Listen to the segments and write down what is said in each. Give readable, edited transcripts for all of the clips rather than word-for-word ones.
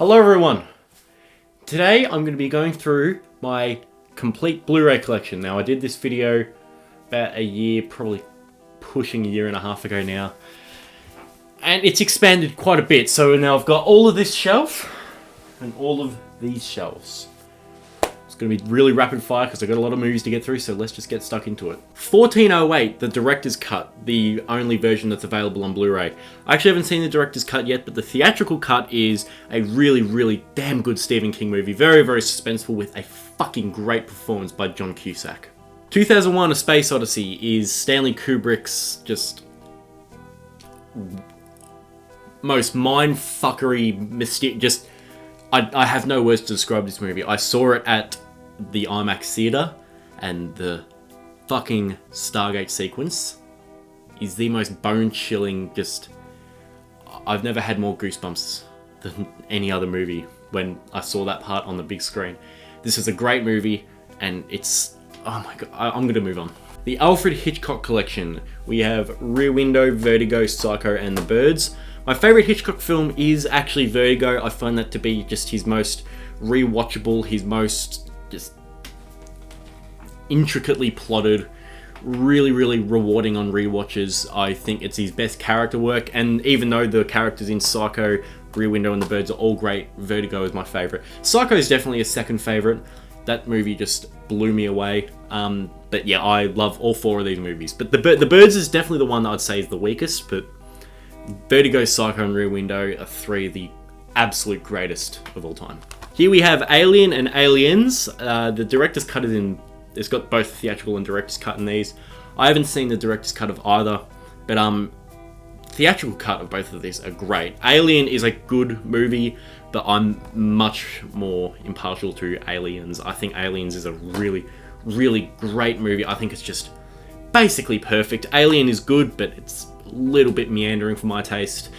Hello everyone! Today I'm going to be going through my complete Blu-ray collection. Now I did this video about a year, probably pushing a year and a half ago now. And it's expanded quite a bit, so now I've got all of this shelf and all of these shelves. It's going to be really rapid fire because I've got a lot of movies to get through, so let's just get stuck into it. 1408, the director's cut, the only version that's available on Blu-ray. I actually haven't seen the director's cut yet, but the theatrical cut is a really damn good Stephen King movie. Very suspenseful with a fucking great performance by John Cusack. 2001: A Space Odyssey is Stanley Kubrick's just most mind-fuckery, mysterious. I have no words to describe this movie. I saw it at the IMAX theater, and the fucking Stargate sequence is the most bone-chilling, just... I've never had more goosebumps than any other movie when I saw that part on the big screen. This is a great movie, and it's... oh my god, I'm gonna move on. The Alfred Hitchcock collection. We have Rear Window, Vertigo, Psycho, and The Birds. My favourite Hitchcock film is actually Vertigo. I find that to be just his most rewatchable, his most just intricately plotted, really rewarding on rewatches. I think it's his best character work, and even though the characters in Psycho, Rear Window, and The Birds are all great, Vertigo is my favourite. Psycho is definitely a second favourite. That movie just blew me away. But yeah, I love all four of these movies. But The Birds is definitely the one that I'd say is the weakest, but Vertigo, Psycho, and Rear Window are three of the absolute greatest of all time. Here we have Alien and Aliens. The director's cut is in... it's got both theatrical and director's cut in these. I haven't seen the director's cut of either, but theatrical cut of both of these are great. Alien is a good movie, but I'm much more impartial to Aliens. I think Aliens is a really great movie. I think it's just basically perfect. Alien is good, but it's a little bit meandering for my taste.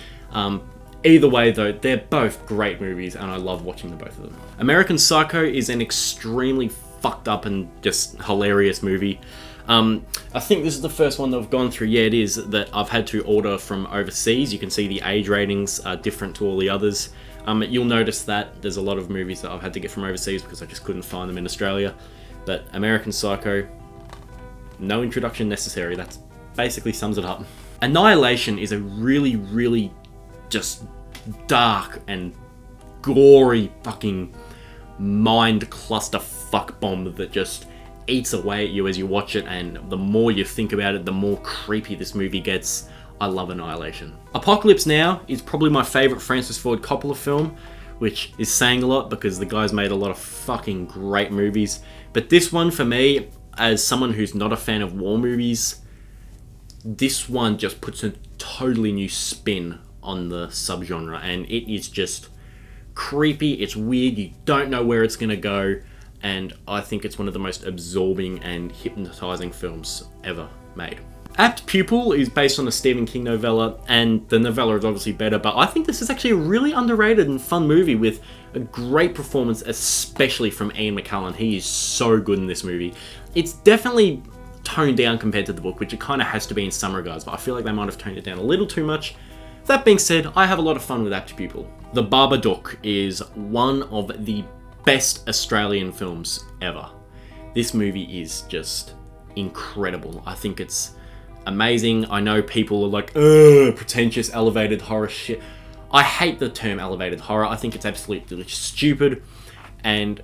Either way though, they're both great movies, and I love watching the both of them. American Psycho is an extremely fucked up and just hilarious movie. I think this is the first one that I've gone through. Yeah, it is, that I've had to order from overseas. You can see the age ratings are different to all the others. You'll notice that there's a lot of movies that I've had to get from overseas because I just couldn't find them in Australia. But American Psycho, no introduction necessary. That basically sums it up. Annihilation is a really just dark and gory fucking mind cluster fuck bomb that just eats away at you as you watch it, and the more you think about it, the more creepy this movie gets. I love Annihilation. Apocalypse Now is probably my favourite Francis Ford Coppola film, which is saying a lot because the guy's made a lot of fucking great movies. But this one, for me, as someone who's not a fan of war movies, this one just puts a totally new spin on the subgenre, and it is just creepy, it's weird, you don't know where it's going to go, and I think it's one of the most absorbing and hypnotizing films ever made. Apt Pupil is based on a Stephen King novella, and the novella is obviously better, but I think this is actually a really underrated and fun movie with a great performance, especially from Ian McKellen. He is so good in this movie. It's definitely toned down compared to the book, which it kind of has to be in some regards, but I feel like they might have toned it down a little too much. That being said, I have a lot of fun with Apt Pupil. The Babadook is one of the best Australian films ever. This movie is just incredible. I think it's amazing. I know people are like, pretentious, elevated horror shit. I hate the term elevated horror. I think it's absolutely stupid, and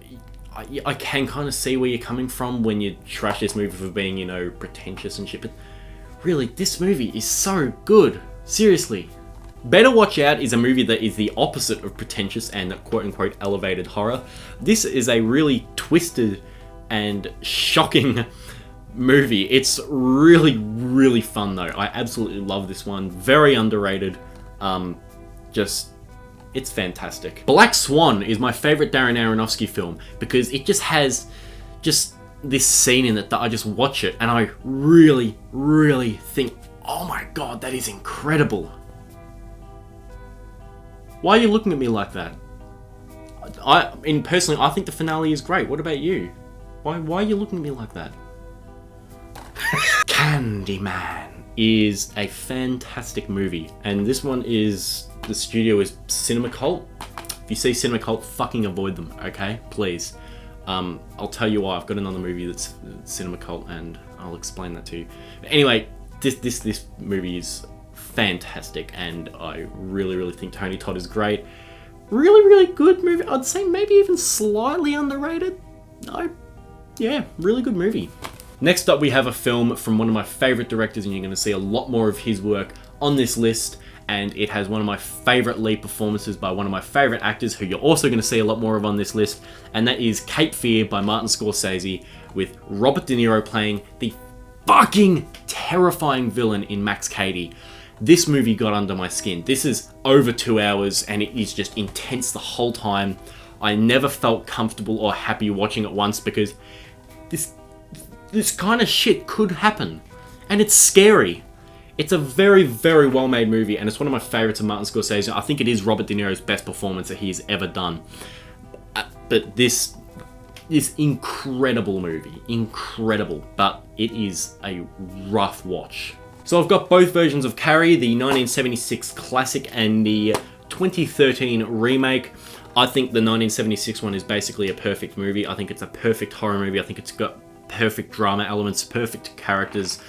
I can kind of see where you're coming from when you trash this movie for being, pretentious and shit, but really, this movie is so good. Seriously. Better Watch Out is a movie that is the opposite of pretentious and quote-unquote elevated horror. This is a really twisted and shocking movie. It's really fun though. I absolutely love this one. Very underrated. It's fantastic. Black Swan is my favorite Darren Aronofsky film because it just has this scene in it that I just watch it and I really think, oh my god, that is incredible. Why are you looking at me like that? Personally, I think the finale is great. What about you? Why are you looking at me like that? Candyman is a fantastic movie, and this one is, the studio is Cinema Cult, If you see Cinema Cult, fucking avoid them, okay? Please. I'll tell you why. I've got another movie that's Cinema Cult, and I'll explain that to you. But anyway, this movie is fantastic, and I really think Tony Todd is great. Really good movie. I'd say maybe even slightly underrated. Yeah, really good movie. Next up, we have a film from one of my favorite directors, and you're going to see a lot more of his work on this list. And it has one of my favorite lead performances by one of my favorite actors, who you're also going to see a lot more of on this list, and that is Cape Fear by Martin Scorsese, with Robert De Niro playing the fucking terrifying villain in Max Cady. This movie got under my skin. This is over 2 hours, and it is just intense the whole time. I never felt comfortable or happy watching it once, because this kind of shit could happen, and it's scary. It's a very well made movie, and it's one of my favorites of Martin Scorsese. I think it is Robert De Niro's best performance that he's ever done. But this incredible movie, incredible, but it is a rough watch. So I've got both versions of Carrie, the 1976 classic and the 2013 remake. I think the 1976 one is basically a perfect movie. I think it's a perfect horror movie. I think it's got perfect drama elements, perfect characters,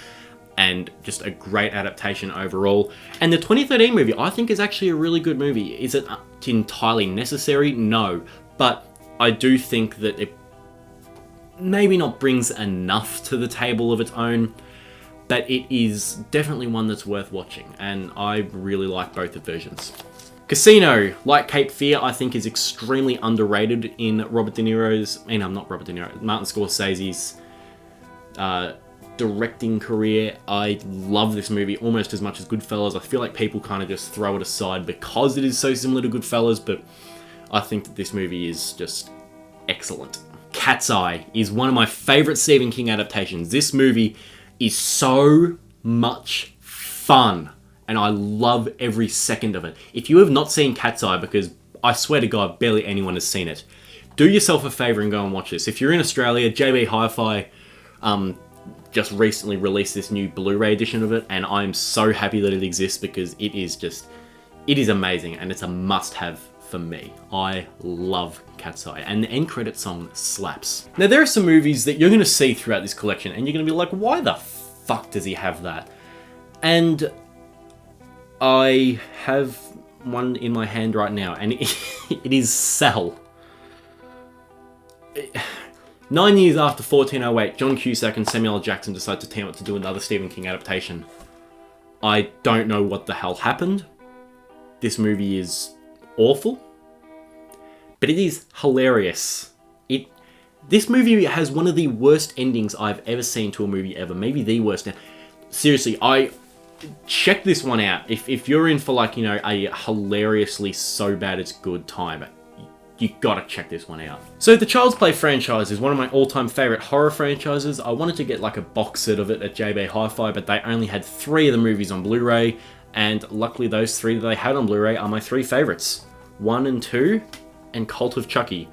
and just a great adaptation overall. And the 2013 movie, I think, is actually a really good movie. Is it entirely necessary? No. But I do think that it maybe not brings enough to the table of its own, but it is definitely one that's worth watching, and I really like both the versions. Casino, like Cape Fear, I think is extremely underrated in not Robert De Niro, Martin Scorsese's directing career. I love this movie almost as much as Goodfellas. I feel like people kind of just throw it aside because it is so similar to Goodfellas, but I think that this movie is just excellent. Cat's Eye is one of my favorite Stephen King adaptations. This movie is so much fun, and I love every second of it. If you have not seen Cat's Eye, because I swear to God, barely anyone has seen it, do yourself a favor and go and watch this. If you're in Australia, JB Hi-Fi just recently released this new Blu-ray edition of it, and I'm so happy that it exists, because it is amazing, and it's a must-have for me. I love Cat's Eye, and the end credit song slaps. Now, there are some movies that you're going to see throughout this collection, and you're going to be like, why the fuck does he have that? And I have one in my hand right now, and it is Cell. 9 years after 1408, John Cusack and Samuel L. Jackson decide to team up to do another Stephen King adaptation. I don't know what the hell happened. This movie is awful, but it is hilarious. This movie has one of the worst endings I've ever seen to a movie ever. Maybe the worst. Seriously, check this one out. If you're in for, like, you know, a hilariously so bad it's good time, you gotta check this one out. So the Child's Play franchise is one of my all-time favorite horror franchises. I wanted to get like a box set of it at JB Hi-Fi, but they only had 3 of the movies on Blu-ray, and luckily those 3 that they had on Blu-ray are my 3 favorites. 1 and 2, and Cult of Chucky.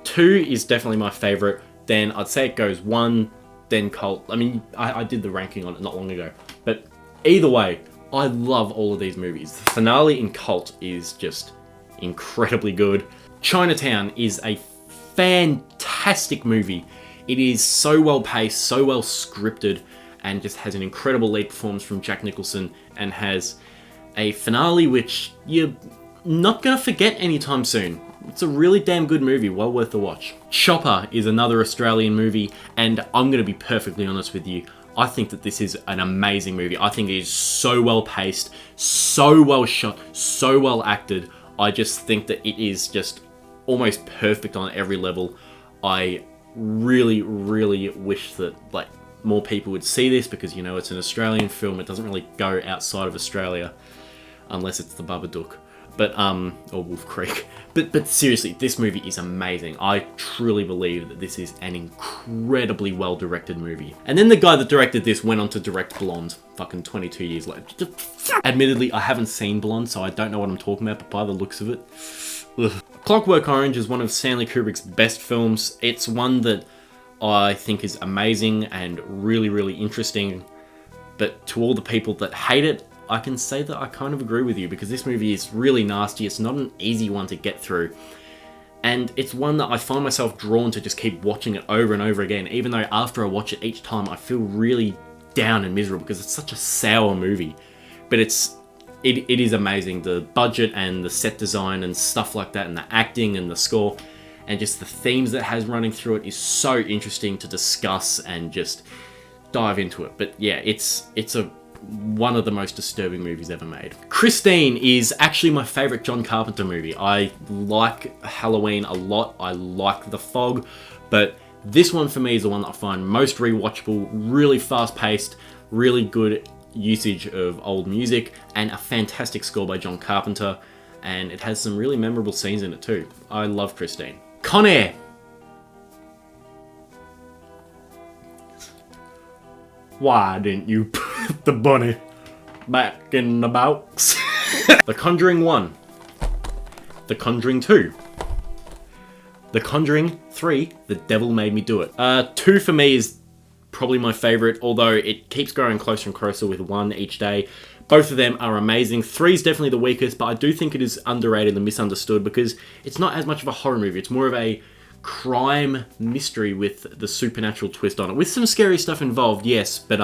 2 is definitely my favorite, then I'd say it goes 1, then Cult. I mean, I did the ranking on it not long ago, but either way, I love all of these movies. The finale in Cult is just incredibly good. Chinatown is a fantastic movie. It is so well paced, so well scripted, and just has an incredible lead performance from Jack Nicholson, and has a finale which you're not gonna forget anytime soon. It's a really damn good movie, well worth the watch. Chopper is another Australian movie, and I'm gonna be perfectly honest with you, I think that this is an amazing movie. I think it is so well paced, so well shot, so well acted. I just think that it is just almost perfect on every level. I really wish that like more people would see this, because, you know, it's an Australian film. It doesn't really go outside of Australia unless it's the Babadook, but or Wolf Creek. But seriously, this movie is amazing. I truly believe that this is an incredibly well directed movie. And then the guy that directed this went on to direct Blonde fucking 22 years later. Admittedly, I haven't seen Blonde, so I don't know what I'm talking about, but by the looks of it, ugh. Clockwork Orange is one of Stanley Kubrick's best films. It's one that I think is amazing and really interesting, but to all the people that hate it, I can say that I kind of agree with you, because this movie is really nasty. It's not an easy one to get through. And it's one that I find myself drawn to just keep watching it over and over again, even though after I watch it each time, I feel really down and miserable because it's such a sour movie. But it is amazing. The budget and the set design and stuff like that, and the acting and the score, and just the themes that it has running through it is so interesting to discuss and just dive into it. But yeah, it's one of the most disturbing movies ever made. Christine is actually my favorite John Carpenter movie. I like Halloween a lot. I like The Fog, but this one for me is the one that I find most rewatchable, really fast paced, really good usage of old music, and a fantastic score by John Carpenter, and it has some really memorable scenes in it too. I love Christine. Con Air. Why didn't you put the bunny back in the box? The Conjuring 1. The Conjuring 2. The Conjuring 3, The Devil Made Me Do It. 2 for me is probably my favourite, although it keeps growing closer and closer with 1 each day. Both of them are amazing. 3 is definitely the weakest, but I do think it is underrated and misunderstood because it's not as much of a horror movie. It's more of a crime mystery with the supernatural twist on it. With some scary stuff involved, yes, but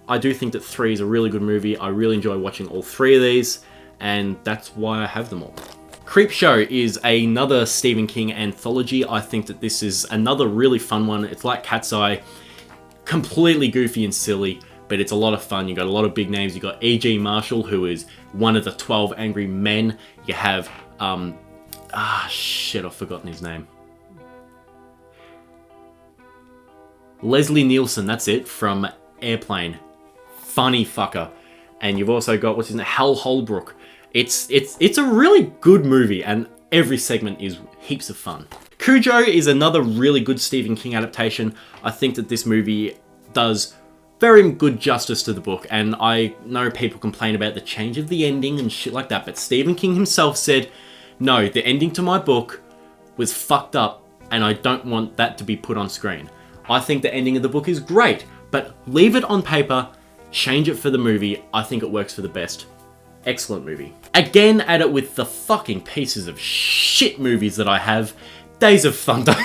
I do think that 3 is a really good movie. I really enjoy watching all 3 of these, and that's why I have them all. Creepshow is another Stephen King anthology. I think that this is another really fun one. It's like Cat's Eye, completely goofy and silly, but it's a lot of fun. You got a lot of big names. You got E.G. Marshall, who is one of the 12 Angry Men. You have I've forgotten his name. Leslie Nielsen, that's it, from Airplane. Funny fucker. And you've also got, what's his name, Hal Holbrook. It's a really good movie, and every segment is heaps of fun. Cujo is another really good Stephen King adaptation. I think that this movie does very good justice to the book, and I know people complain about the change of the ending and shit like that, but Stephen King himself said, no, the ending to my book was fucked up, and I don't want that to be put on screen. I think the ending of the book is great, but leave it on paper, change it for the movie. I think it works for the best. Excellent movie. Again, at it with the fucking pieces of shit movies that I have. Days of Thunder.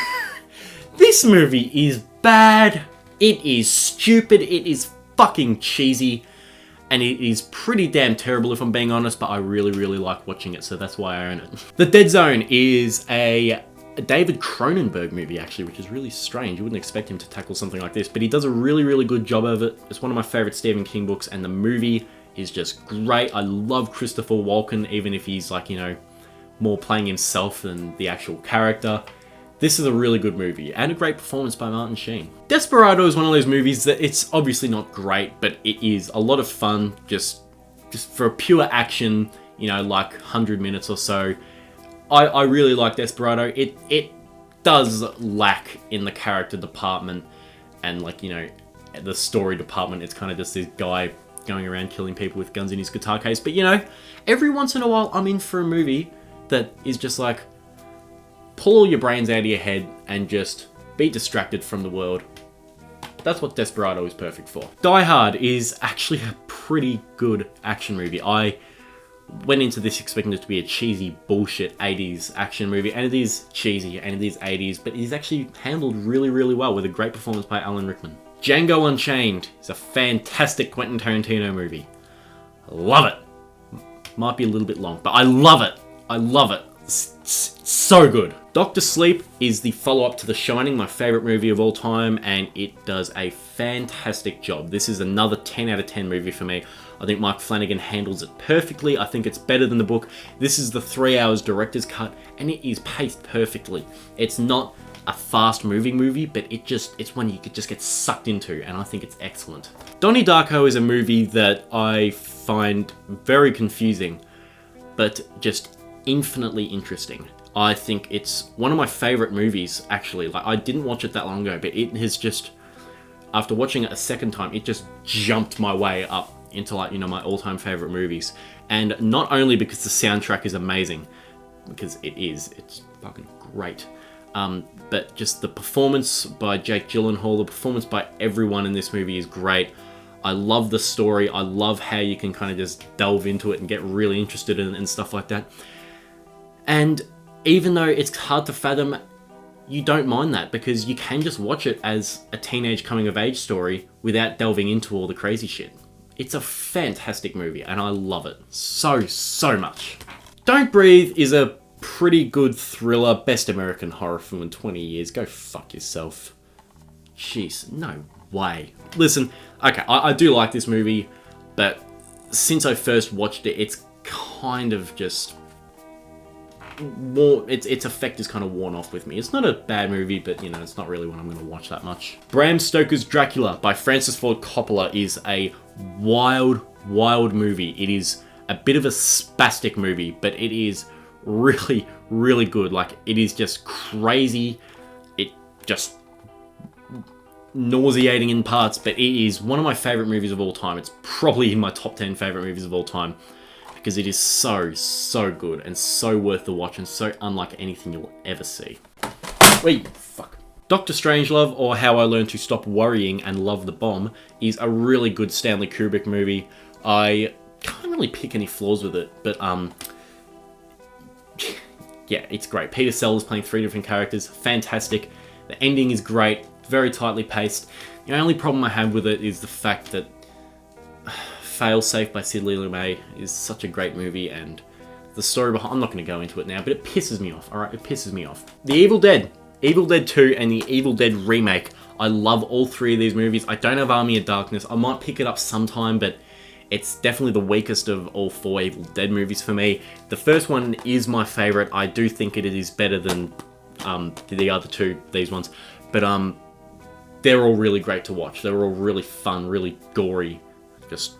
This movie is bad. It is stupid. It is fucking cheesy. And it is pretty damn terrible if I'm being honest, but I really, really like watching it, so that's why I own it. The Dead Zone is a David Cronenberg movie, actually, which is really strange. You wouldn't expect him to tackle something like this, but he does a really, really good job of it. It's one of my favorite Stephen King books, and the movie is just great. I love Christopher Walken, even if he's like, more playing himself than the actual character. This is a really good movie, and a great performance by Martin Sheen. Desperado is one of those movies that it's obviously not great, but it is a lot of fun, just for pure action, like 100 minutes or so. I really like Desperado. It does lack in the character department and the story department. It's kind of just this guy going around killing people with guns in his guitar case. But every once in a while I'm in for a movie that is just like, pull all your brains out of your head and just be distracted from the world. That's what Desperado is perfect for. Die Hard is actually a pretty good action movie. I went into this expecting it to be a cheesy bullshit 80s action movie, and it is cheesy and it is 80s, but it is actually handled really, really well with a great performance by Alan Rickman. Django Unchained is a fantastic Quentin Tarantino movie. Love it. Might be a little bit long, but I love it. I love it. It's so good. Doctor Sleep is the follow-up to The Shining, my favorite movie of all time, and it does a fantastic job. This is another 10 out of 10 movie for me. I think Mike Flanagan handles it perfectly. I think it's better than the book. This is the 3 hours director's cut, and it is paced perfectly. It's not a fast-moving movie, but it's one you could just get sucked into, and I think it's excellent. Donnie Darko is a movie that I find very confusing, but just infinitely interesting. I think it's one of my favorite movies, actually. Like, I didn't watch it that long ago, but it has just, after watching it a second time, it just jumped my way up into my all-time favorite movies. And not only because the soundtrack is amazing, because it's fucking great, but just the performance by Jake Gyllenhaal, the performance by everyone in this movie is great. I love the story. I love how you can kind of just delve into it and get really interested in it and stuff like that. And even though it's hard to fathom, you don't mind that because you can just watch it as a teenage coming of age story without delving into all the crazy shit. It's a fantastic movie and I love it so much. Don't Breathe is a pretty good thriller, best American horror film in 20 years. Go fuck yourself. Jeez, no way. Listen, okay, I do like this movie, but since I first watched it, it's kind of just more, its effect is kind of worn off with me. It's not a bad movie, but you know, it's not really one I'm going to watch that much. Bram Stoker's Dracula by Francis Ford Coppola is a wild movie. It is a bit of a spastic movie, but it is really good. Like, it is just crazy. It just nauseating in parts, but it is one of my favorite movies of all time. It's probably in my top 10 favorite movies of all time because it is so good and so worth the watch and so unlike anything you'll ever see. Wait, fuck. Doctor Strangelove, or How I Learned to Stop Worrying and Love the Bomb, is a really good Stanley Kubrick movie. I can't really pick any flaws with it, but yeah, it's great. Peter Sellers playing 3 different characters, fantastic. The ending is great, very tightly paced. The only problem I have with it is the fact that Failsafe by Sidley Lumet is such a great movie, and the story behind, I'm not going to go into it now, but it pisses me off, alright? It pisses me off. The Evil Dead 2 and the Evil Dead remake. I love all 3 of these movies. I don't have Army of Darkness. I might pick it up sometime, but it's definitely the weakest of all 4 Evil Dead movies for me. The first one is my favorite. I do think it is better than the other 2, these ones. But they're all really great to watch. They're all really fun, really gory, just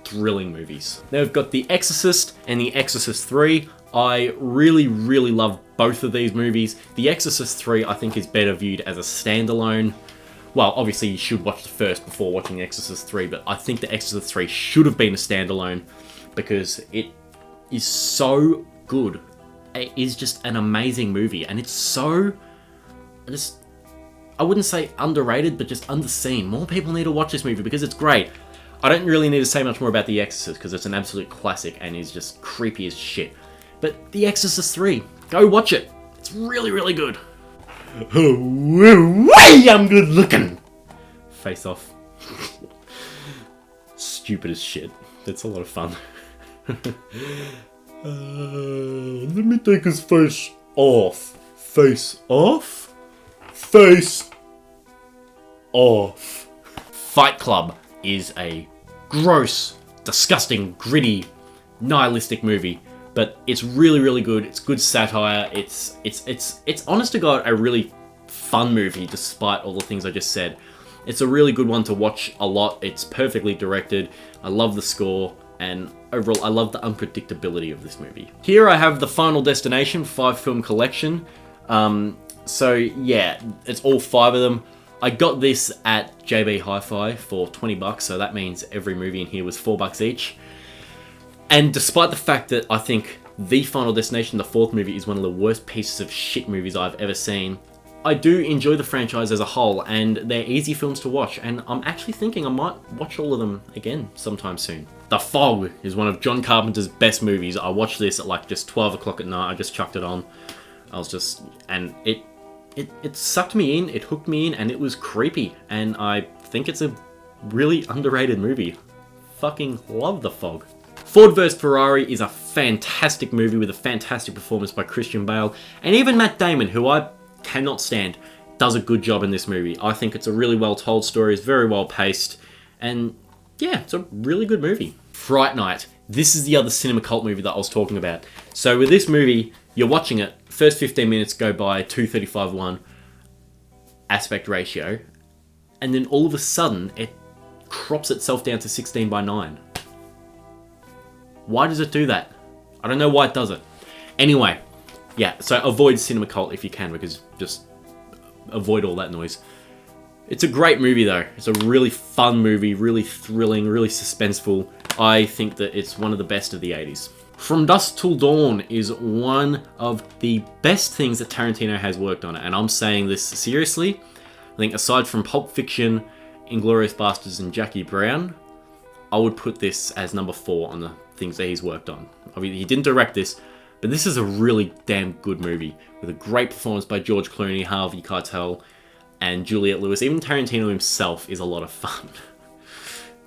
thrilling movies. Now we've got The Exorcist and The Exorcist 3. I really love both of these movies. The Exorcist 3 I think is better viewed as a standalone. Well, obviously you should watch the first before watching The Exorcist 3, but I think The Exorcist 3 should have been a standalone because it is so good. It is just an amazing movie, and it's so, I wouldn't say underrated, but just underseen. More people need to watch this movie because it's great. I don't really need to say much more about The Exorcist because it's an absolute classic and is just creepy as shit. But The Exorcist 3, go watch it. It's really good. Way I'm good looking. Face Off. Stupid as shit. That's a lot of fun. Let me take his face off. Face off? Face off. Fight Club is a gross, disgusting, gritty, nihilistic movie. But it's really good. It's good satire. It's honest to God a really fun movie despite all the things I just said. It's a really good one to watch a lot. It's perfectly directed. I love the score, and overall I love the unpredictability of this movie. Here I have the Final Destination 5-film collection. So yeah, it's all 5 of them. I got this at JB Hi-Fi for $20, so that means every movie in here was $4 each. And despite the fact that I think The Final Destination, the 4th movie, is one of the worst pieces of shit movies I've ever seen, I do enjoy the franchise as a whole, and they're easy films to watch, and I'm actually thinking I might watch all of them again sometime soon. The Fog is one of John Carpenter's best movies. I watched this at like just 12 o'clock at night. I just chucked it on. And it sucked me in, it hooked me in, and it was creepy, and I think it's a really underrated movie. Fucking love The Fog. Ford vs Ferrari is a fantastic movie with a fantastic performance by Christian Bale, and even Matt Damon, who I cannot stand, does a good job in this movie. I think it's a really well told story, it's very well paced, and yeah, it's a really good movie. Fright Night. This is the other cinema cult movie that I was talking about. So with this movie, you're watching it, first 15 minutes go by 2:35:1 aspect ratio, and then all of a sudden it crops itself down to 16:9. Why does it do that? I don't know why it does it. Anyway, yeah, so avoid cinema cult if you can, because just avoid all that noise. It's a great movie though. It's a really fun movie, really thrilling, really suspenseful. I think that it's one of the best of the 80s. From Dusk Till Dawn is one of the best things that Tarantino has worked on, and I'm saying this seriously. I think aside from Pulp Fiction Inglourious Basterds and Jackie Brown, I would put this as number 4 on the things that he's worked on. I mean, he didn't direct this, but this is a really damn good movie with a great performance by George Clooney, Harvey Keitel, and Juliette Lewis. Even Tarantino himself is a lot of fun.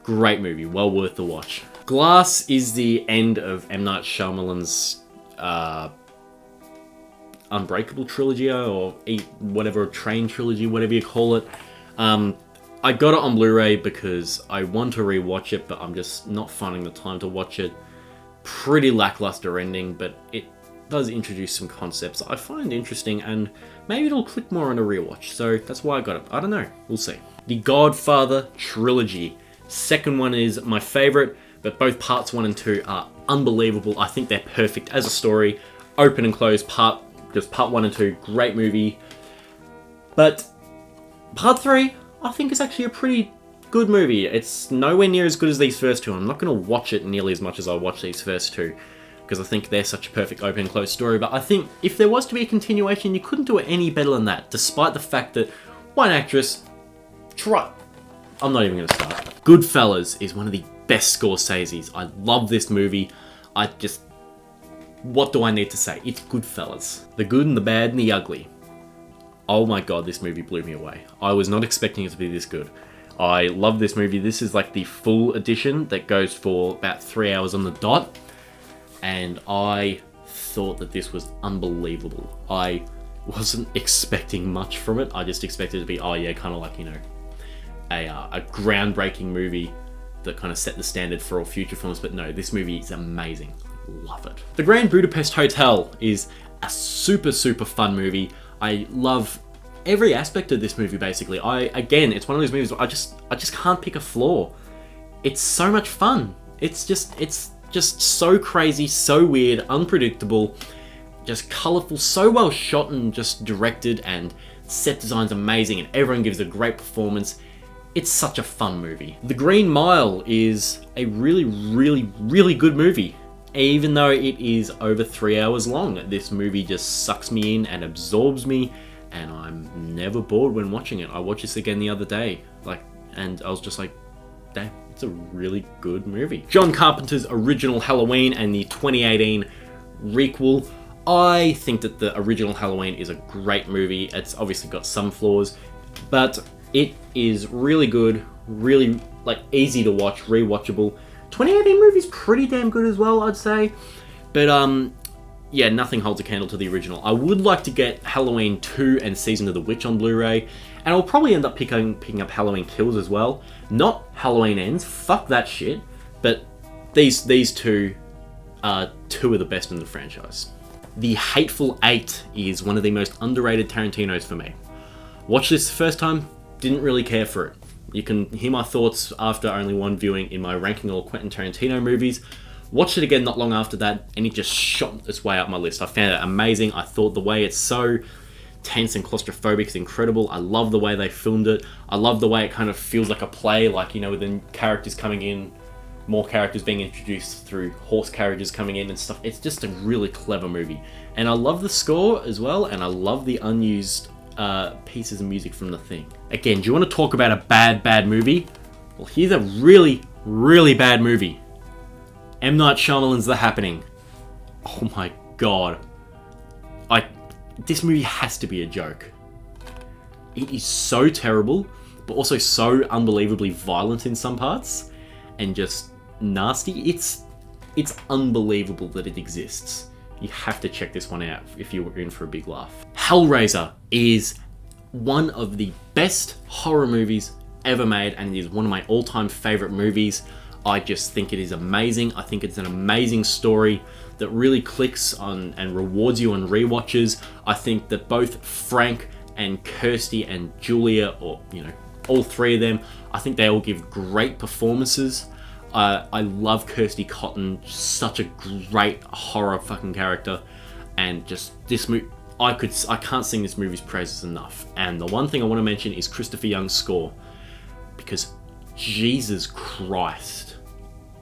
Great movie, well worth the watch. Glass is the end of M. Night Shyamalan's Unbreakable trilogy, or whatever, Train trilogy, whatever you call it. I got it on Blu-ray because I want to rewatch it, but I'm just not finding the time to watch it. Pretty lackluster ending, but it does introduce some concepts I find interesting, and maybe it'll click more on a rewatch, so that's why I got it. I don't know, we'll see. The Godfather trilogy. Second one is my favorite, but both parts 1 and 2 are unbelievable. I think they're perfect as a story. Open and close, part 1 and 2, great movie. But part 3, I think is actually a pretty good movie. It's nowhere near as good as these first two. I'm not going to watch it nearly as much as I watched these first two, because I think they're such a perfect open and close story. But I think if there was to be a continuation, you couldn't do it any better than that, despite the fact that one actress I'm not even going to start. Goodfellas is one of the best Scorsese's. I love this movie. What do I need to say? It's Goodfellas. The good and the bad and the ugly. Oh my god, this movie blew me away. I was not expecting it to be this good. I love this movie. This is like the full edition that goes for about 3 hours on the dot. And I thought that this was unbelievable. I wasn't expecting much from it. I just expected it to be, oh yeah, kind of like, you know, a groundbreaking movie that kind of set the standard for all future films. But no, this movie is amazing. Love it. The Grand Budapest Hotel is a super, super fun movie. I love every aspect of this movie, basically. Again, it's one of those movies where I just can't pick a flaw. It's so much fun. It's just so crazy, so weird, unpredictable, just colourful, so well shot and just directed, and set design's amazing, and everyone gives a great performance. It's such a fun movie. The Green Mile is a really, really, really good movie. Even though it is over 3 hours long, this movie just sucks me in and absorbs me, and I'm never bored when watching it. I watched this again the other day, and I was just like, damn, it's a really good movie. John Carpenter's original Halloween and the 2018 requel. I think that the original Halloween is a great movie. It's obviously got some flaws, but it is really good, really easy to watch, rewatchable. 2018 movie's pretty damn good as well, I'd say. But yeah, nothing holds a candle to the original. I would like to get Halloween 2 and Season of the Witch on Blu-ray, and I'll probably end up picking up Halloween Kills as well. Not Halloween Ends, fuck that shit. But these two are two of the best in the franchise. The Hateful Eight is one of the most underrated Tarantinos for me. Watched this the first time, didn't really care for it. You can hear my thoughts after only one viewing in my ranking all Quentin Tarantino movies. Watched it again not long after that, and it just shot its way up my list. I found it amazing. I thought the way it's so tense and claustrophobic is incredible. I love the way they filmed it. I love the way it kind of feels like a play, like, you know, with the characters coming in, more characters being introduced through horse carriages coming in and stuff. It's just a really clever movie. And I love the score as well, and I love the unused pieces of music from The Thing. Again, do you want to talk about a bad movie? Well, here's a really, really bad movie. M. Night Shyamalan's The Happening. Oh my god. This movie has to be a joke. It is so terrible, but also so unbelievably violent in some parts, and just nasty. It's unbelievable that it exists. You have to check this one out if you're in for a big laugh. Hellraiser is one of the best horror movies ever made, and it is one of my all-time favorite movies. I just think it is amazing. I think it's an amazing story that really clicks on and rewards you on rewatches. I think that both Frank and Kirsty and Julia, or, you know, all three of them, I think they all give great performances. I love Kirsty Cotton, such a great horror fucking character, and just this movie, I can't sing this movie's praises enough. And the one thing I want to mention is Christopher Young's score, because Jesus Christ,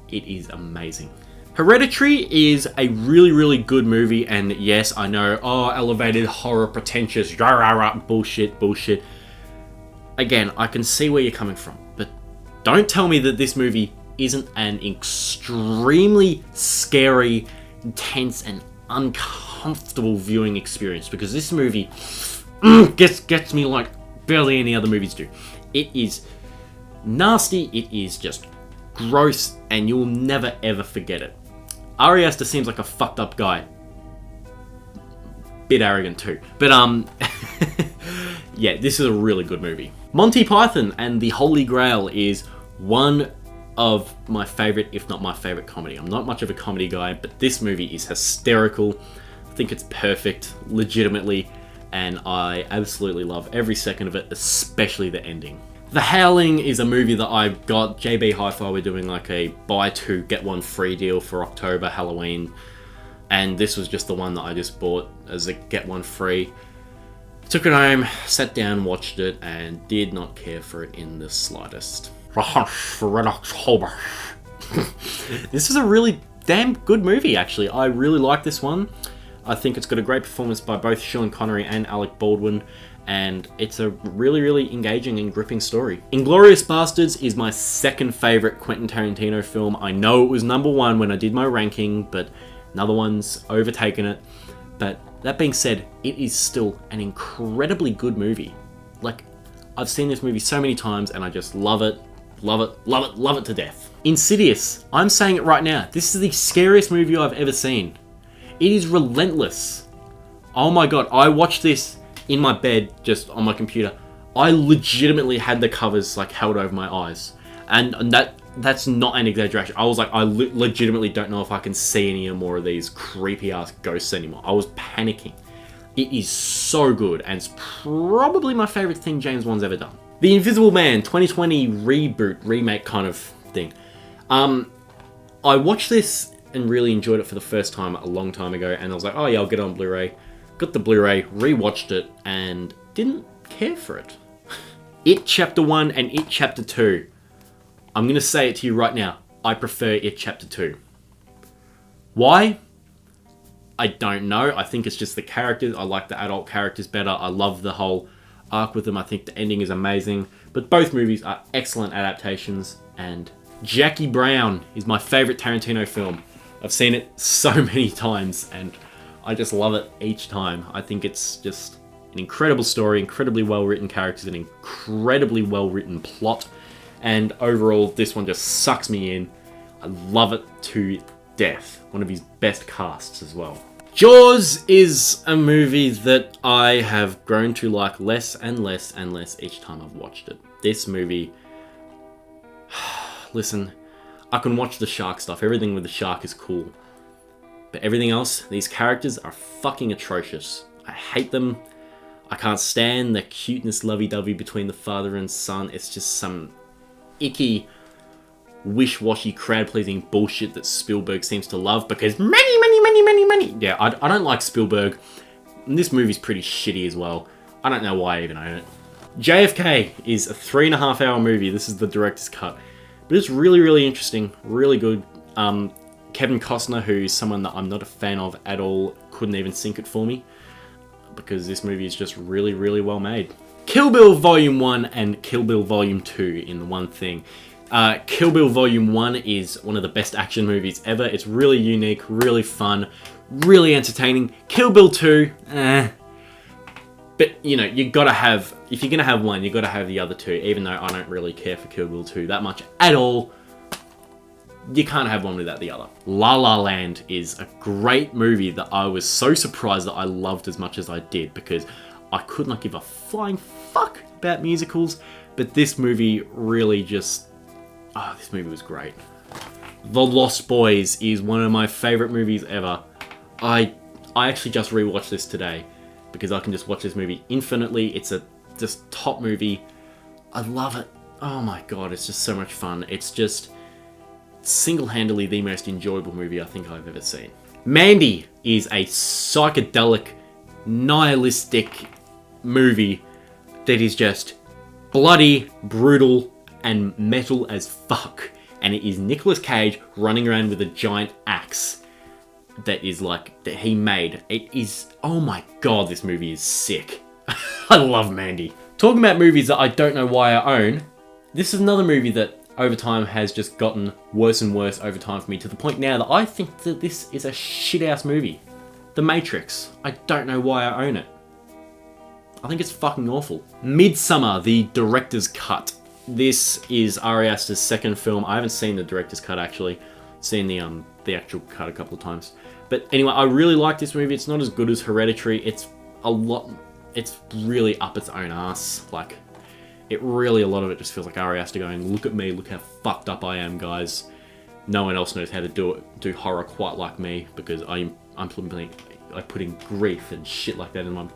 it is amazing. Hereditary is a really, really good movie, and yes, I know, elevated horror, pretentious, bullshit. Again, I can see where you're coming from. Don't tell me that this movie isn't an extremely scary, intense, and uncomfortable viewing experience, because this movie gets me like barely any other movies do. It is nasty, it is just gross, and you'll never ever forget it. Ari Aster seems like a fucked up guy. Bit arrogant too. But yeah, this is a really good movie. Monty Python and the Holy Grail is one of my favorite, if not my favorite comedy. I'm not much of a comedy guy, but this movie is hysterical. I think it's perfect, legitimately, and I absolutely love every second of it, especially the ending. The Howling is a movie that I've got. JB Hi-Fi were doing like a buy two, get one free deal for October, Halloween. And this was just the one that I just bought as a get one free. Took it home, sat down, watched it, and did not care for it in the slightest. For Red October. This is a really damn good movie, actually. I really like this one. I think it's got a great performance by both Sean Connery and Alec Baldwin, and it's a really, really engaging and gripping story. Inglourious Basterds is my second favorite Quentin Tarantino film. I know it was number one when I did my ranking, but another one's overtaken it. But that being said, it is still an incredibly good movie. Like, I've seen this movie so many times and I just love it, love it, love it, love it to death. Insidious, I'm saying it right now, this is the scariest movie I've ever seen. It is relentless. Oh my god, I watched this in my bed, just on my computer. I legitimately had the covers like held over my eyes. And that's not an exaggeration. I was like, I legitimately don't know if I can see any more of these creepy ass ghosts anymore. I was panicking. It is so good, and it's probably my favorite thing James Wan's ever done. The Invisible Man 2020 reboot, remake kind of thing. I watched this and really enjoyed it for the first time a long time ago, and I was like, oh yeah, I'll get it on Blu-ray. Got the Blu-ray, rewatched it, and didn't care for it. It Chapter 1 and It Chapter 2. I'm going to say it to you right now. I prefer It Chapter 2. Why? I don't know. I think it's just the characters. I like the adult characters better. I love the whole arc with them. I think the ending is amazing. But both movies are excellent adaptations. And Jackie Brown is my favorite Tarantino film. I've seen it so many times and I just love it each time. I think it's just an incredible story, incredibly well-written characters, an incredibly well-written plot. And overall, this one just sucks me in. I love it to death. One of his best casts as well. Jaws is a movie that I have grown to like less and less and less each time I've watched it. This movie... Listen, I can watch the shark stuff. Everything with the shark is cool. But everything else, these characters are fucking atrocious. I hate them. I can't stand the cuteness lovey-dovey between the father and son. It's just some icky, wish-washy, crowd-pleasing bullshit that Spielberg seems to love because money. Yeah, I don't like Spielberg. And this movie's pretty shitty as well. I don't know why I even own it. JFK is a 3.5 hour movie. This is the director's cut. But it's really, really interesting. Really good. Kevin Costner, who's someone that I'm not a fan of at all, couldn't even sync it for me. Because this movie is just really, really well made. Kill Bill Volume 1 and Kill Bill Volume 2 in the one thing. Kill Bill Volume 1 is one of the best action movies ever. It's really unique, really fun, really entertaining. Kill Bill 2, But, you know, you gotta have... If you're gonna have one, you gotta have the other two. Even though I don't really care for Kill Bill 2 that much at all. You can't have one without the other. La La Land is a great movie that I was so surprised that I loved as much as I did. Because I could not give a flying fuck about musicals. But this movie really just... Oh, this movie was great. The Lost Boys is one of my favourite movies ever. I actually just rewatched this today because I can just watch this movie infinitely. It's a just top movie. I love it. Oh my god, it's just so much fun. It's just single-handedly the most enjoyable movie I think I've ever seen. Mandy is a psychedelic, nihilistic movie that is just bloody, brutal, and metal as fuck. And it is Nicolas Cage running around with a giant axe that is like, that he made. It is, oh my god, this movie is sick. I love Mandy. Talking about movies that I don't know why I own, this is another movie that over time has just gotten worse and worse over time for me, to the point now that I think that this is a shit-ass movie. The Matrix. I don't know why I own it. I think it's fucking awful. Midsommar, the director's cut. This is Ari Aster's second film. I haven't seen the director's cut, actually. Seen the actual cut a couple of times. But anyway, I really like this movie. It's not as good as Hereditary. It's really up its own ass. Like, a lot of it just feels like Ari Aster going, look at me, look how fucked up I am, guys. No one else knows how to do horror quite like me, because I'm putting grief and shit like that in my...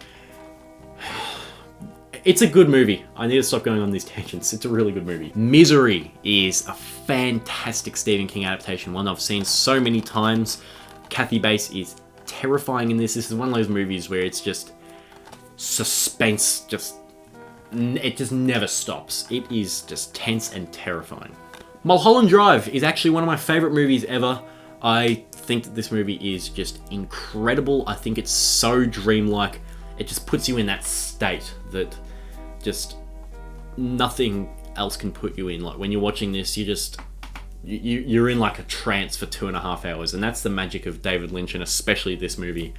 It's a good movie. I need to stop going on these tangents. It's a really good movie. Misery is a fantastic Stephen King adaptation, one I've seen so many times. Kathy Bates is terrifying in this. This is one of those movies where it's just suspense, it just never stops. It is just tense and terrifying. Mulholland Drive is actually one of my favorite movies ever. I think that this movie is just incredible. I think it's so dreamlike. It just puts you in that state that just nothing else can put you in. Like, when you're watching this, you're in like a trance for 2.5 hours, and that's the magic of David Lynch, and especially this movie.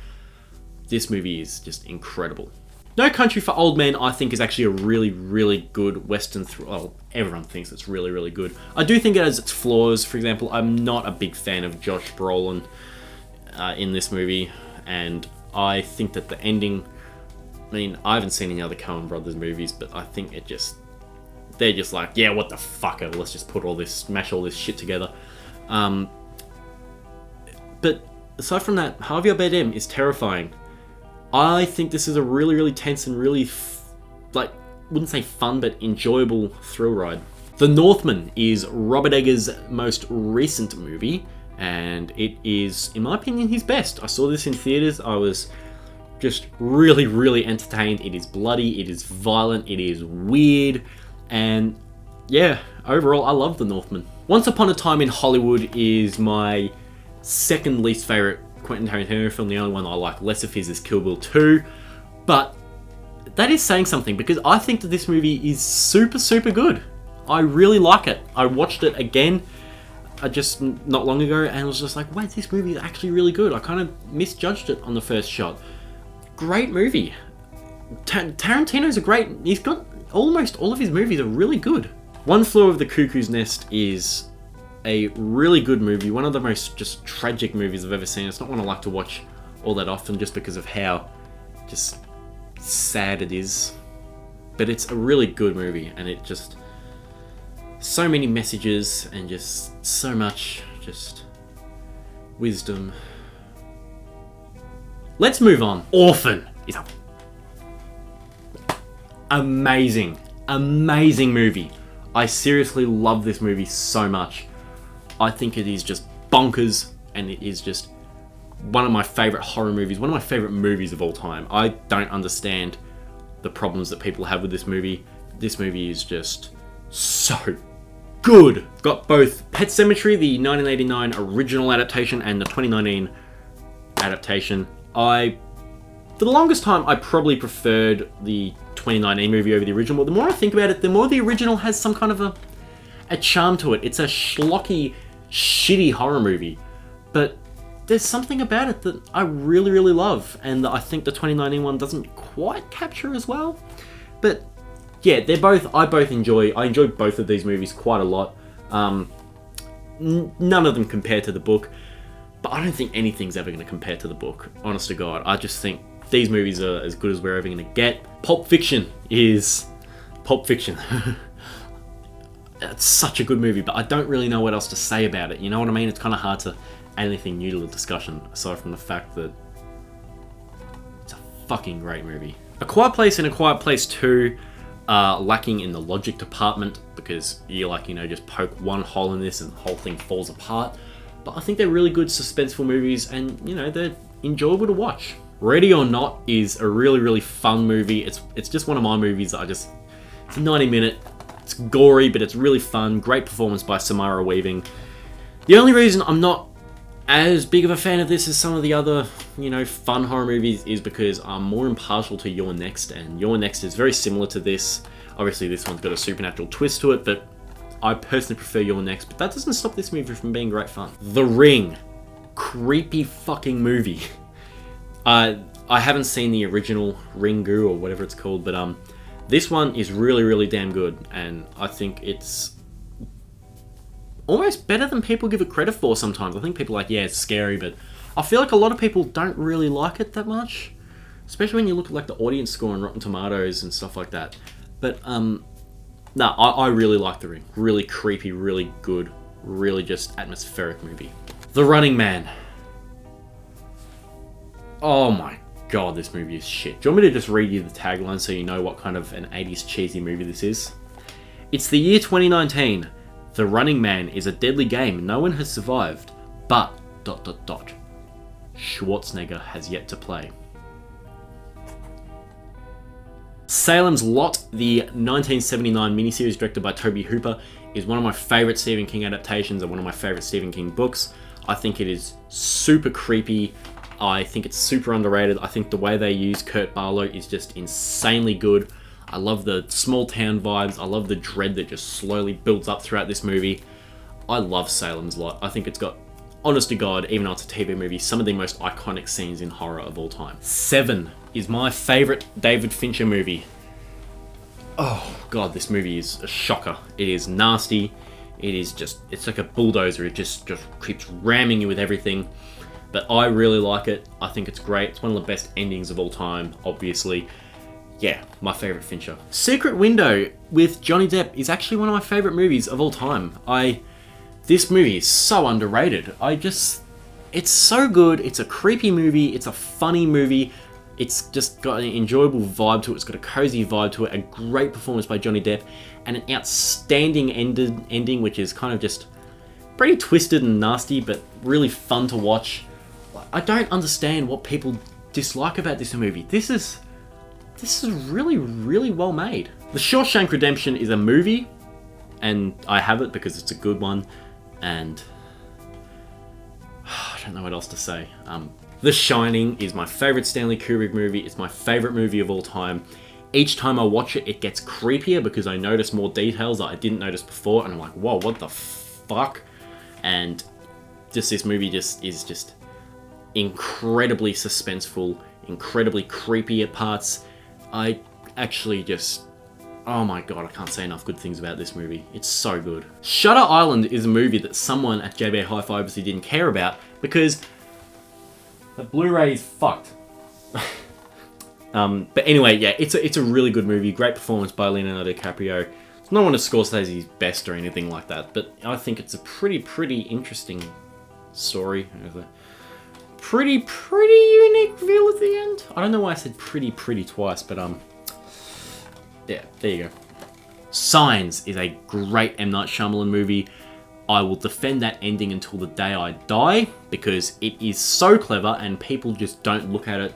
This movie is just incredible. No Country for Old Men, I think, is actually a really, really good Western well, everyone thinks it's really, really good. I do think it has its flaws. For example, I'm not a big fan of Josh Brolin in this movie, and I think that the ending... I mean, I haven't seen any other Coen Brothers movies, but I think they're just like, yeah, what the fuck, let's just mash all this shit together. But aside from that, Javier Bardem is terrifying. I think this is a really, really tense and really, wouldn't say fun, but enjoyable thrill ride. The Northman is Robert Eggers' most recent movie, and it is, in my opinion, his best. I saw this in theaters. I was just really, really entertained. It is bloody, it is violent, it is weird, and yeah, overall, I love The Northman. Once Upon a Time in Hollywood is my second least favorite Quentin Tarantino film. The only one I like less of his is Kill Bill 2, but that is saying something, because I think that this movie is super, super good. I really like it. I watched it again just not long ago, and I was just like, wait, this movie is actually really good. I kind of misjudged it on the first shot. Great movie. Tarantino's he's got almost all of his movies are really good. One Flew Over the Cuckoo's Nest is a really good movie. One of the most just tragic movies I've ever seen. It's not one I like to watch all that often, just because of how just sad it is. But it's a really good movie, and it just... so many messages, and just so much just wisdom. Let's move on. Orphan is a amazing movie. I seriously love this movie so much. I think it is just bonkers, and it is just one of my favorite horror movies, one of my favorite movies of all time. I don't understand the problems that people have with this movie. This movie is just so good. Got both Pet Sematary, the 1989 original adaptation, and the 2019 adaptation. For the longest time, I probably preferred the 2019 movie over the original, but the more I think about it, the more the original has some kind of a charm to it. It's a schlocky, shitty horror movie, but there's something about it that I really, really love, and that I think the 2019 one doesn't quite capture as well. But yeah, I enjoy both of these movies quite a lot. None of them compare to the book, but I don't think anything's ever going to compare to the book, honest to God. I just think these movies are as good as we're ever going to get. Pulp Fiction is Pulp Fiction. It's such a good movie, but I don't really know what else to say about it. You know what I mean? It's kind of hard to add anything new to the discussion, aside from the fact that it's a fucking great movie. A Quiet Place and A Quiet Place 2 are lacking in the logic department, because you just poke one hole in this and the whole thing falls apart. But I think they're really good suspenseful movies, and they're enjoyable to watch. Ready or Not is a really, really fun movie. It's just one of my movies that it's 90-minute, it's gory, but it's really fun. Great performance by Samara Weaving. The only reason I'm not as big of a fan of this as some of the other, fun horror movies is because I'm more impartial to You're Next, and You're Next is very similar to this. Obviously, this one's got a supernatural twist to it, but I personally prefer You're Next, but that doesn't stop this movie from being great fun. The Ring. Creepy fucking movie. I haven't seen the original Ringu or whatever it's called, but this one is really, really damn good, and I think it's almost better than people give it credit for sometimes. I think people are like, yeah, it's scary, but I feel like a lot of people don't really like it that much, especially when you look at like the audience score on Rotten Tomatoes and stuff like that. But no, I really like The Ring. Really creepy, really good, really just atmospheric movie. The Running Man. Oh my god, this movie is shit. Do you want me to just read you the tagline so you know what kind of an 80s cheesy movie this is? It's the year 2019. The Running Man is a deadly game no one has survived, but... Schwarzenegger has yet to play. Salem's Lot, the 1979 miniseries directed by Tobe Hooper, is one of my favourite Stephen King adaptations and one of my favourite Stephen King books. I think it is super creepy. I think it's super underrated. I think the way they use Kurt Barlow is just insanely good. I love the small town vibes. I love the dread that just slowly builds up throughout this movie. I love Salem's Lot. I think it's got, honest to God, even though it's a TV movie, some of the most iconic scenes in horror of all time. Seven is my favourite David Fincher movie. Oh god, this movie is a shocker. It is nasty. It is just, it's like a bulldozer. It just keeps ramming you with everything. But I really like it. I think it's great. It's one of the best endings of all time, obviously. Yeah, my favourite Fincher. Secret Window with Johnny Depp is actually one of my favourite movies of all time. This movie is so underrated. It's so good. It's a creepy movie. It's a funny movie. It's just got an enjoyable vibe to it. It's got a cozy vibe to it. A great performance by Johnny Depp. And an outstanding ending, which is kind of just pretty twisted and nasty, but really fun to watch. I don't understand what people dislike about this movie. This is really, really well made. The Shawshank Redemption is a movie, and I have it because it's a good one, and I don't know what else to say. The Shining is my favourite Stanley Kubrick movie. It's my favourite movie of all time. Each time I watch it, it gets creepier because I notice more details that I didn't notice before, and I'm like, whoa, what the fuck? And this movie is just incredibly suspenseful, incredibly creepy at parts. I actually just... oh my god, I can't say enough good things about this movie. It's so good. Shutter Island is a movie that someone at JB Hi-Fi obviously didn't care about because the Blu-ray is fucked. But anyway, yeah, it's a really good movie. Great performance by Leonardo DiCaprio. It's not one of Scorsese's best or anything like that, but I think it's a pretty interesting story. Pretty unique reveal at the end. I don't know why I said pretty twice, but yeah, there you go. Signs is a great M. Night Shyamalan movie. I will defend that ending until the day I die because it is so clever and people just don't look at it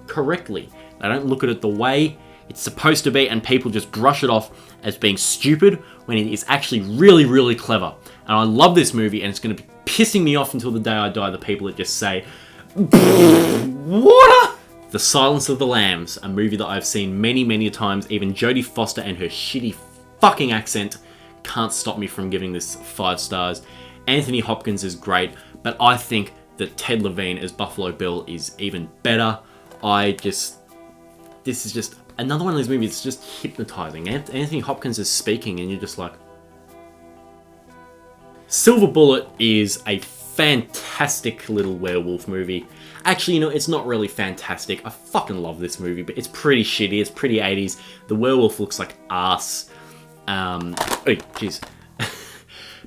correctly. They don't look at it the way it's supposed to be and people just brush it off as being stupid when it is actually really clever. And I love this movie and it's going to be pissing me off until the day I die, the people that just say, water! The Silence of the Lambs, a movie that I've seen many times. Even Jodie Foster and her shitty fucking accent can't stop me from giving this 5 stars. Anthony Hopkins is great, but I think that Ted Levine as Buffalo Bill is even better. This is just another one of these movies that's just hypnotizing. Anthony Hopkins is speaking and you're just like... Silver Bullet is a fantastic little werewolf movie. Actually, you know, it's not really fantastic. I fucking love this movie, but it's pretty shitty. It's pretty 80s. The werewolf looks like ass. Oh, jeez.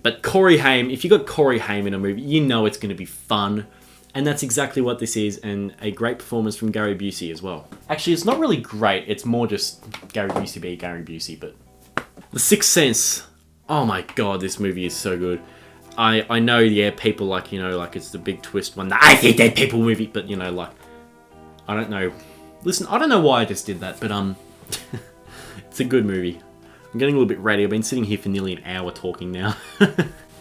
But Corey Haim, if you got Corey Haim in a movie, you know it's going to be fun. And that's exactly what this is, and a great performance from Gary Busey as well. Actually, it's not really great. It's more just Gary Busey being Gary Busey, but... The Sixth Sense. Oh my god, this movie is so good. I know, yeah, people like, you know, like it's the big twist one, the I See Dead People movie, but, you know, like, I don't know. Listen, I don't know why I just did that, but, it's a good movie. I'm getting a little bit ready. I've been sitting here for nearly an hour talking now.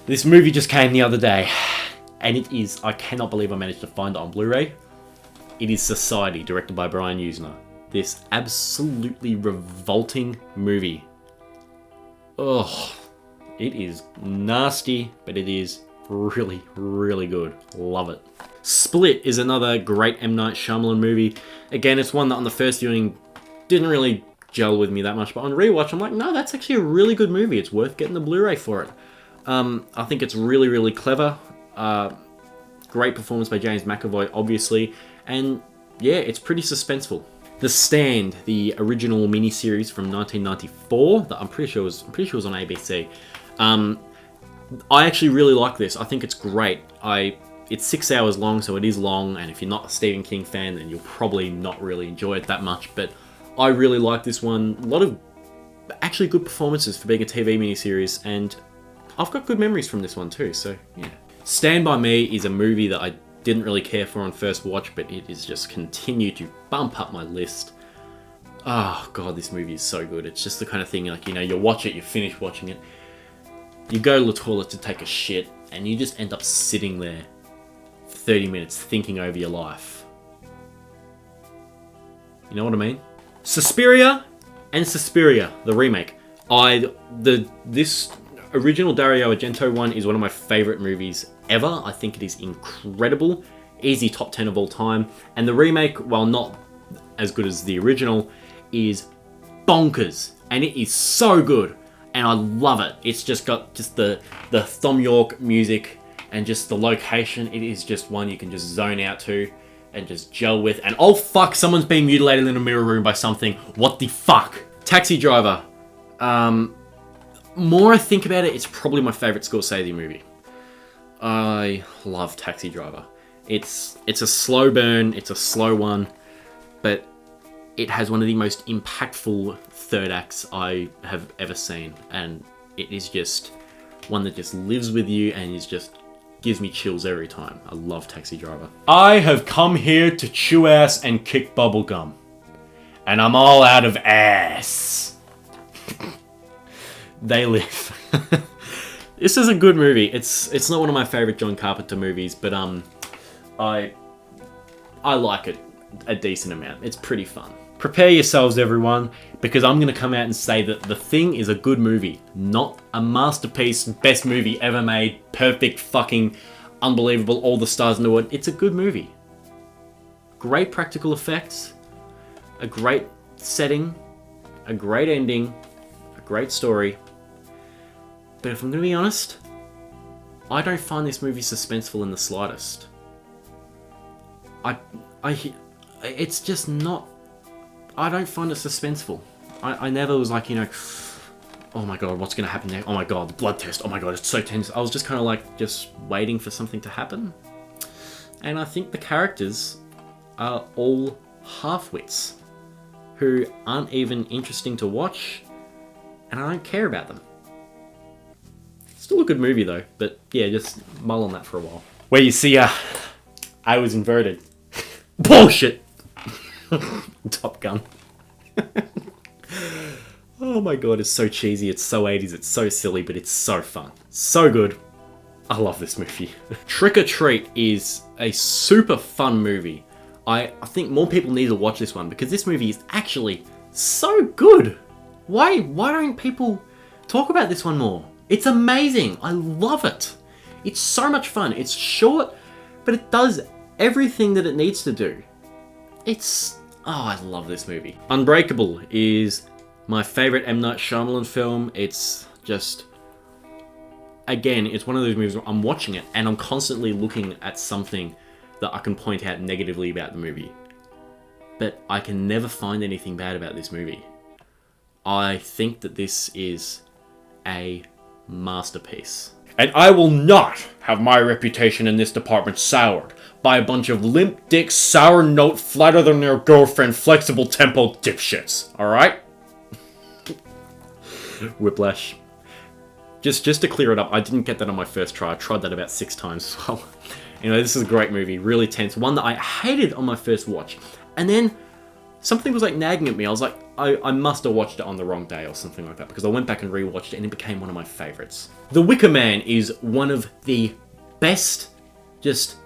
This movie just came the other day, and it is, I cannot believe I managed to find it on Blu-ray. It is Society, directed by Brian Usner. This absolutely revolting movie. Ugh. It is nasty, but it is really, really good. Love it. Split is another great M. Night Shyamalan movie. Again, it's one that on the first viewing didn't really gel with me that much, but on rewatch, I'm like, no, that's actually a really good movie. It's worth getting the Blu-ray for it. I think it's really, really clever. Great performance by James McAvoy, obviously, and yeah, it's pretty suspenseful. The Stand, the original miniseries from 1994, that I'm pretty sure was on ABC. I actually really like this. I think it's great. It's 6 hours long, so it is long, and if you're not a Stephen King fan, then you'll probably not really enjoy it that much, but I really like this one. A lot of actually good performances for being a TV miniseries, and I've got good memories from this one too, so yeah. Stand By Me is a movie that I didn't really care for on first watch, but it has just continued to bump up my list. Oh god, this movie is so good. It's just the kind of thing, like, you know, you watch it, you finish watching it, you go to the toilet to take a shit, and you just end up sitting there for 30 minutes thinking over your life. You know what I mean? Suspiria and Suspiria, the remake. This original Dario Argento one is one of my favorite movies ever. I think it is incredible. Easy top 10 of all time. And the remake, while not as good as the original, is bonkers. And it is so good. And I love it. It's just got the Thom Yorke music and just the location. It is just one you can just zone out to and just gel with. And oh fuck, someone's being mutilated in a mirror room by something. What the fuck? Taxi Driver. More I think about it, it's probably my favorite Scorsese movie. I love Taxi Driver. It's a slow burn, it's a slow one, but it has one of the most impactful third acts I have ever seen, and it is just one that just lives with you and is just gives me chills every time. I love Taxi Driver. I have come here to chew ass and kick bubblegum, and I'm all out of ass. They Live. This is a good movie. It's not one of my favorite John Carpenter movies, but I like it a decent amount. It's pretty fun. Prepare yourselves, everyone, because I'm going to come out and say that The Thing is a good movie, not a masterpiece, best movie ever made, perfect, fucking unbelievable, all the stars in the world. It's a good movie. Great practical effects, a great setting, a great ending, a great story. But if I'm going to be honest, I don't find this movie suspenseful in the slightest. It's just not... I don't find it suspenseful. I never was like, you know, oh my god, what's going to happen next? Oh my god, the blood test. Oh my god, it's so tense. I was just kind of like, just waiting for something to happen. And I think the characters are all half-wits who aren't even interesting to watch, and I don't care about them. Still a good movie though, but yeah, just mull on that for a while. Where you see, I was inverted. Bullshit! Top Gun. Oh my god, it's so cheesy, it's so 80s, it's so silly, but it's so fun. So good. I love this movie. Trick or Treat is a super fun movie. I think more people need to watch this one because this movie is actually so good. Why don't people talk about this one more? It's amazing. I love it. It's so much fun. It's short, but it does everything that it needs to do. I love this movie. Unbreakable is my favorite M. Night Shyamalan film. It's just, again, it's one of those movies where I'm watching it and I'm constantly looking at something that I can point out negatively about the movie. But I can never find anything bad about this movie. I think that this is a masterpiece. And I will not have my reputation in this department soured by a bunch of limp dick, sour note, flatter than their girlfriend, flexible tempo dipshits. Alright? Whiplash. Just to clear it up, I didn't get that on my first try. I tried that about 6 times as well. Anyway, this is a great movie, really tense. One that I hated on my first watch. And then something was like nagging at me. I was like, I must have watched it on the wrong day or something like that, because I went back and rewatched it and it became one of my favorites. The Wicker Man is one of the best just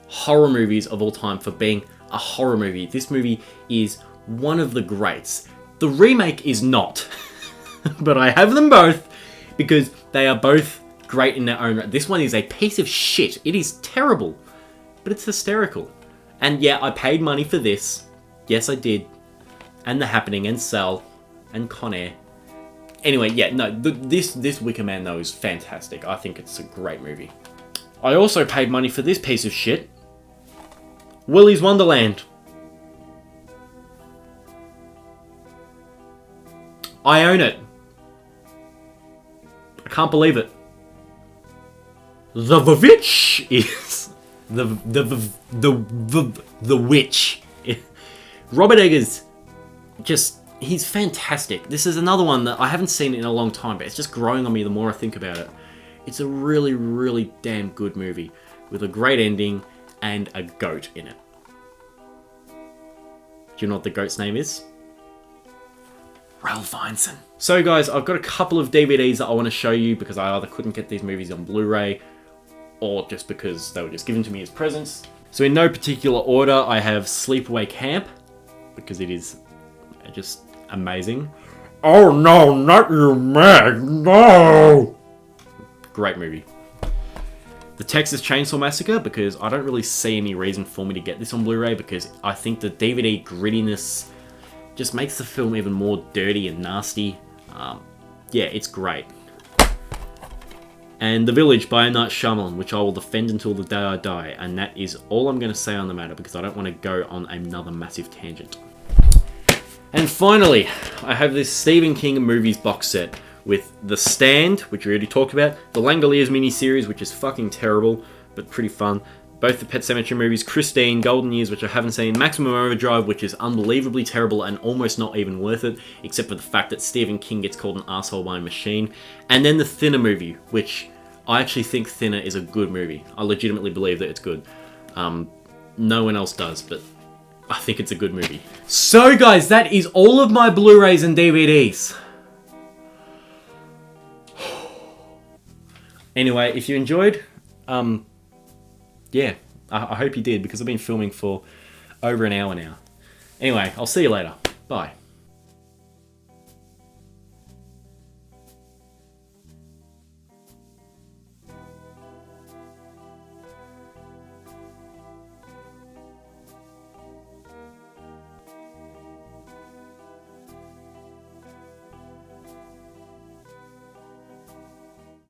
horror movies of all time for being a horror movie. This movie is one of the greats. The remake is not, but I have them both. because they are both great in their own right. This one is a piece of shit. It is terrible, but it's hysterical. And yeah, I paid money for this. Yes, I did. And The Happening, and Cell, and Con Air. Anyway, yeah, no, this Wicker Man, though, is fantastic. I think it's a great movie. I also paid money for this piece of shit. Willy's Wonderland. I own it. I can't believe it. The witch is the witch. Robert Eggers, he's fantastic. This is another one that I haven't seen in a long time, but it's just growing on me the more I think about it. It's a really, really damn good movie with a great ending and a goat in it. Do you know what the goat's name is? Ralph Ineson. So guys, I've got a couple of DVDs that I want to show you because I either couldn't get these movies on Blu-ray or just because they were just given to me as presents. So in no particular order, I have Sleepaway Camp because it is just amazing. Oh no, not you, Meg, no! Great movie. The Texas Chainsaw Massacre, because I don't really see any reason for me to get this on Blu-ray because I think the DVD grittiness just makes the film even more dirty and nasty. Yeah, it's great. And The Village by M. Night Shyamalan, which I will defend until the day I die, and that is all I'm going to say on the matter because I don't want to go on another massive tangent. And finally, I have this Stephen King movies box set with The Stand, which we already talked about, the Langoliers miniseries, which is fucking terrible, but pretty fun, both the Pet Sematary movies, Christine, Golden Years, which I haven't seen, Maximum Overdrive, which is unbelievably terrible and almost not even worth it, except for the fact that Stephen King gets called an asshole by a machine, and then the Thinner movie, which I actually think Thinner is a good movie. I legitimately believe that it's good. No one else does, but I think it's a good movie. So guys, that is all of my Blu-rays and DVDs. Anyway, if you enjoyed, yeah, I hope you did because I've been filming for over an hour now. Anyway, I'll see you later. Bye.